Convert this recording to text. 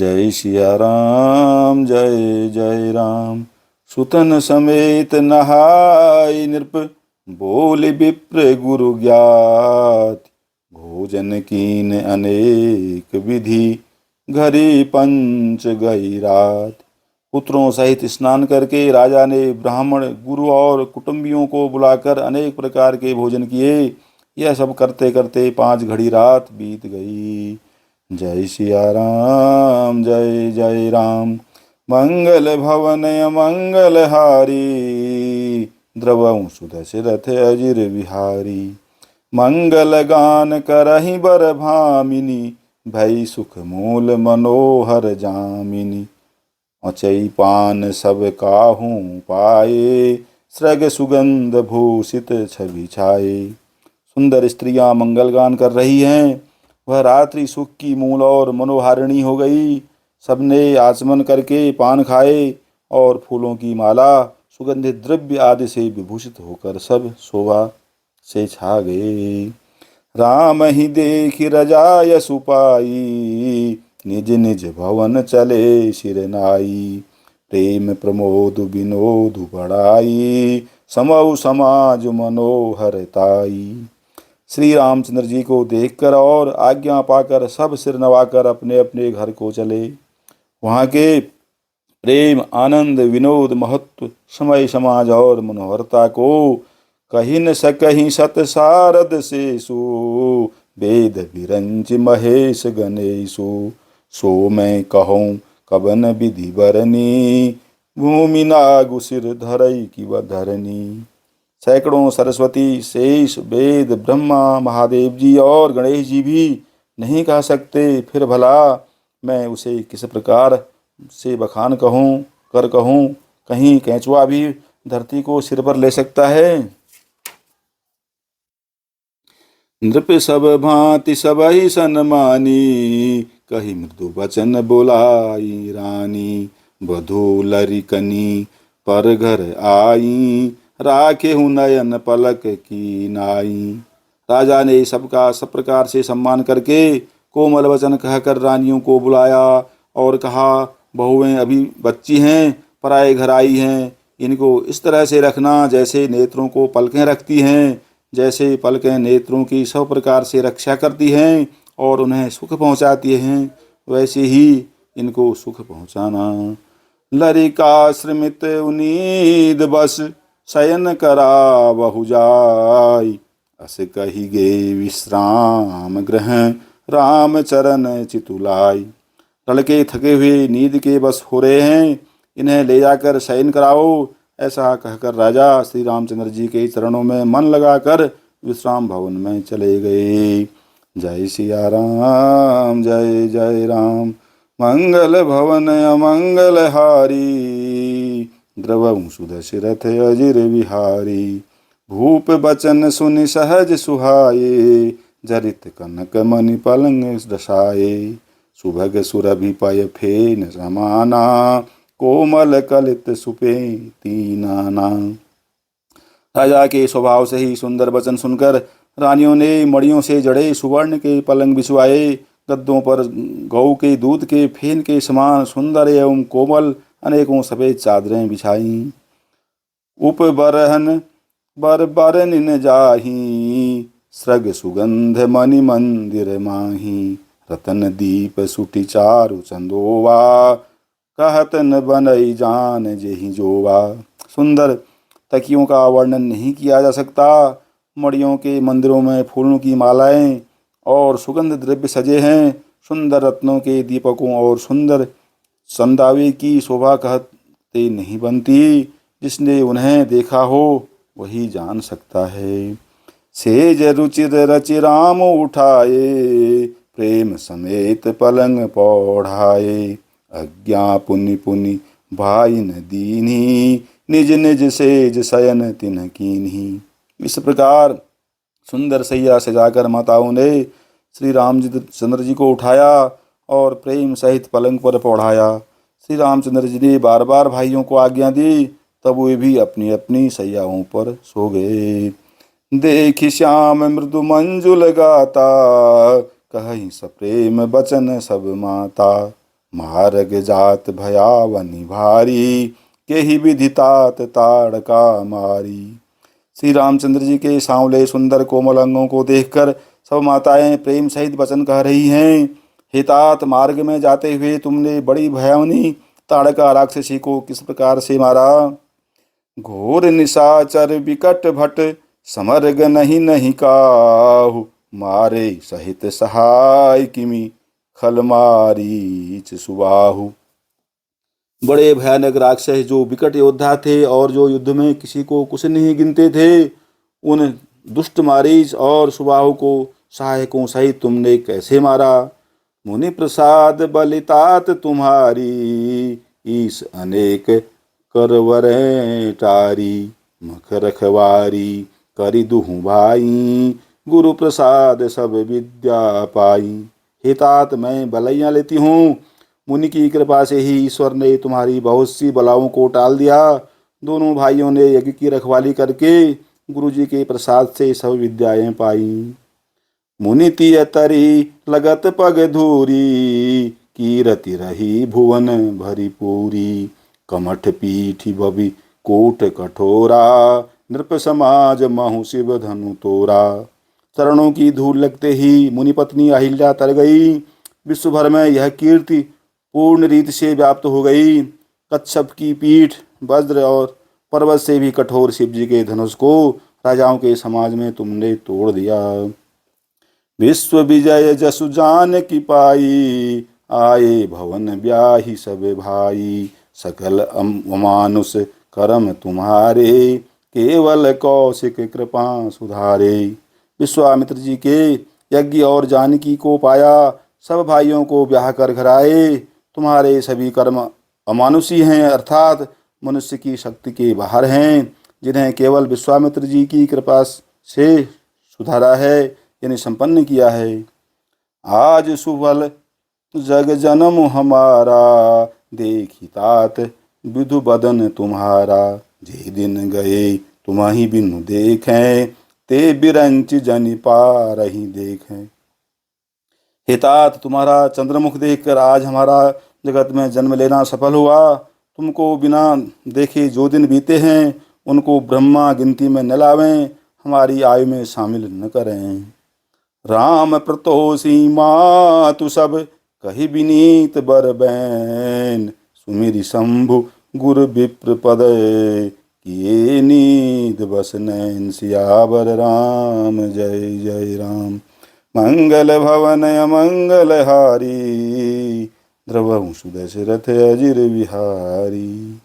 जय सिया राम जय जय राम। सुतन समेत नहाय नृप, बोले विप्र गुरु ज्ञात। भोजन कीन अनेक विधि, घरी पंच गई रात। पुत्रों सहित स्नान करके राजा ने ब्राह्मण गुरु और कुटुंबियों को बुलाकर अनेक प्रकार के भोजन किए। यह सब करते करते 5 घड़ी रात बीत गई। जय सिया राम जय जय राम। मंगल भवन मंगल हारी, द्रवहु सुदशरथ अजिर बिहारी। मंगल गान करहि बर भामिनी, भई सुख मूल मनोहर जामिनी। अचई पान सब काहू पाए, सृग सुगंध भूषित छवि छाए। सुंदर स्त्रियां मंगल गान कर रही हैं। वह रात्रि सुख की मूल और मनोहारिणी हो गई। सबने आचमन करके पान खाए और फूलों की माला सुगंधित द्रव्य आदि से विभूषित होकर सब शोभा से छा गए। राम ही देखि रजाय सुपाई, निज निज भवन चले सिर नाई। प्रेम प्रमोद विनोद बढ़ाई, समऊ समाज मनोहरताई। श्री रामचंद्र जी को देखकर और आज्ञा पाकर सब सिर नवाकर अपने अपने घर को चले। वहाँ के प्रेम आनंद विनोद महत्व समय समाज और मनोहरता को कही न सकहीं सत सारद शेषु। वेद विरंच महेश गणेशु, सो मैं कहूँ कबन विधि बरनी। भूमि नागु सिर धरई की व धरनी। सैकड़ों सरस्वती शेष वेद ब्रह्मा महादेव जी और गणेश जी भी नहीं कह सकते, फिर भला मैं उसे किस प्रकार से बखान कहूँ। कहीं कैंचुआ भी धरती को सिर पर ले सकता है। नृप सब भांति सबहि सन्मानी, कही मृदु वचन बोलाई रानी। बधू लरिकनी पर घर आई, राखे हूँ नयन पलक की नाई। राजा ने सबका सब प्रकार से सम्मान करके कोमल वचन कहकर रानियों को बुलाया और कहा, बहुएं अभी बच्ची हैं, पराए घर आई हैं। इनको इस तरह से रखना जैसे नेत्रों को पलकें रखती हैं। जैसे पलकें नेत्रों की सब प्रकार से रक्षा करती हैं और उन्हें सुख पहुँचाती हैं, वैसे ही इनको सुख पहुँचाना। लरिकाश्रमित उनीद बस, शयन करा बहु जाय। अस कही गे विश्राम गृह, राम चरण चितुलाई। लड़के थके हुए नींद के बस हो रहे हैं, इन्हें ले जाकर शयन कराओ। ऐसा कहकर राजा श्री रामचंद्र जी के चरणों में मन लगाकर विश्राम भवन में चले गए। जय सिया राम जय जय राम। मंगल भवन अमंगल हारी, द्रवहु सुदशरथ अजिर बिहारी। भूप बचन सुनि सहज सुहाए, जरित कनक मणि पलंग दशाए। सुभग सुरभि पय फेन समाना, कोमल कलित सुपे तीनाना। राजा के स्वभाव से ही सुंदर वचन सुनकर रानियों ने मड़ियों से जड़े सुवर्ण के पलंग बिछवाए। गद्दों पर गौ के दूध के फेन के समान सुंदर एवं कोमल अनेकों सफेद चादरें बिछाई। उप बरहन बर बरनिन जाही, सृग सुगंध मणि मंदिर माही। रतन दीप सुटि चारु चंदोवा, कहत न बनई जान जेहि जोवा। सुंदर तकियों का वर्णन नहीं किया जा सकता। मड़ियों के मंदिरों में फूलों की मालाएं और सुगंध द्रव्य सजे हैं। सुंदर रत्नों के दीपकों और सुंदर संदावे की शोभा कहते नहीं बनती। जिसने उन्हें देखा हो वही जान सकता है। सेज रुचिर रचि राम उठाए, प्रेम समेत पलंग पौढ़ाए। अज्ञा पुनि पुनि भाई न दीनी, निज निज सेज शयन तिन्ह कीन्ही। इस प्रकार सुंदर सैया सजाकर माताओं ने श्री रामचंद्र जी को उठाया और प्रेम सहित पलंग पर पौढ़ाया। श्री रामचंद्र जी ने बार बार भाइयों को आज्ञा दी, तब वे भी अपनी अपनी सैयाओं पर सो गए। देखि श्याम मृदु मंजुल गाता, कहीं सप्रेम बचन सब माता। मार्ग जात भयावनि भारी, के ही विधितात ताड़का मारी। श्री रामचंद्र जी के सांवले सुंदर कोमल अंगों को देखकर सब माताएं प्रेम सहित वचन कह रही हैं। हे तात, मार्ग में जाते हुए तुमने बड़ी भयावनी ताड़का राक्षसी को किस प्रकार से मारा? घोर निशाचर विकट भट, समर्ग नहीं नहीं काहू, मारे सहित सहाय किमी, खल मारीच सुबाहु। बड़े भयानक राक्षस जो विकट योद्धा थे और जो युद्ध में किसी को कुछ नहीं गिनते थे, उन दुष्ट मारीच और सुबाहु को सहायकों सहित तुमने कैसे मारा? मुनि प्रसाद बलितात तुम्हारी, ईस अनेक करवरें टारी, मख रखवारी करी दुहु भाई, गुरु प्रसाद सब विद्या पाई। हे तात, मैं बलैयाँ लेती हूँ, मुनि की कृपा से ही ईश्वर ने तुम्हारी बहुत सी बलाओं को टाल दिया। दोनों भाइयों ने यज्ञ की रखवाली करके गुरु जी के प्रसाद से सब विद्याएं पाई। मुनि तिय तरी लगत पग धूरी, कीरति रही भुवन भरी पूरी, कमठ पीठी बबी कोट कठोरा, नृप समाज महु शिव धनु तोरा। चरणों की धूल लगते ही मुनि पत्नी अहिल्या तर गई। विश्व भर में यह कीर्ति पूर्ण रीति से व्याप्त हो गई। कच्छप की पीठ वज्र और पर्वत से भी कठोर शिव जी के धनुष को राजाओं के समाज में तुमने तोड़ दिया। विश्व विजय जसु जान की पाई, आए भवन ब्याही सब भाई, सकल अमानुष करम तुम्हारे, केवल कौशिक कृपा सुधारे। विश्वामित्र जी के यज्ञ और जानकी को पाया, सब भाइयों को ब्याह कर घर आए। तुम्हारे सभी कर्म अमानुषी हैं, अर्थात मनुष्य की शक्ति के बाहर हैं, जिन्हें केवल विश्वामित्र जी की कृपा से सुधारा है, यानी संपन्न किया है। आज सुबल जग जन्म हमारा, देखी तात विधु बदन तुम्हारा, जे दिन गए तुम्हारी बिनु देखें, ते बिरंच जनि पारहि देखें। हे तात, तुम्हारा चंद्रमुख देखकर आज हमारा जगत में जन्म लेना सफल हुआ। तुमको बिना देखे जो दिन बीते हैं, उनको ब्रह्मा गिनती में न लावें, हमारी आयु में शामिल न करें। राम प्रतोषी मातु सब, कही विनीत बर बैन, सुमिरि शंभु गुरु विप्र पद, किए नीद बस नैन। सियावर राम जय जय राम। मंगल भवन अमंगल हारी, द्रवहु सुदशरथ अजिर बिहारी।